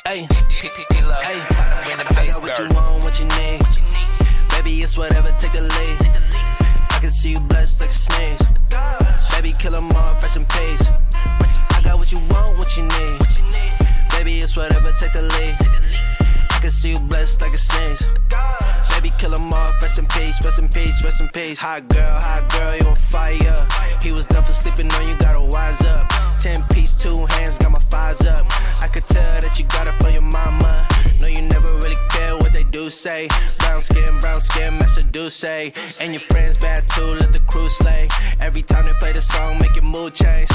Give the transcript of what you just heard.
Ay, ay, I got what you want, what you need. Baby, it's whatever, take the lead. I can see you blessed like a sneeze. Baby, kill 'em all, fresh and pace. I got what you want, what you need. Baby, it's whatever, take the lead. I can see you blessed like a sneeze. Baby, kill 'em all, rest in peace, rest in peace, rest in peace. Hot girl, you on fire. He was done for sleeping on you, gotta wise up. 10-piece, 2 hands, got my thighs up. I could tell that you got it from your mama. No, you never really care what they do say. Brown skin, match the do say. And your friends bad too, let the crew slay. Every time they play the song, make your mood change.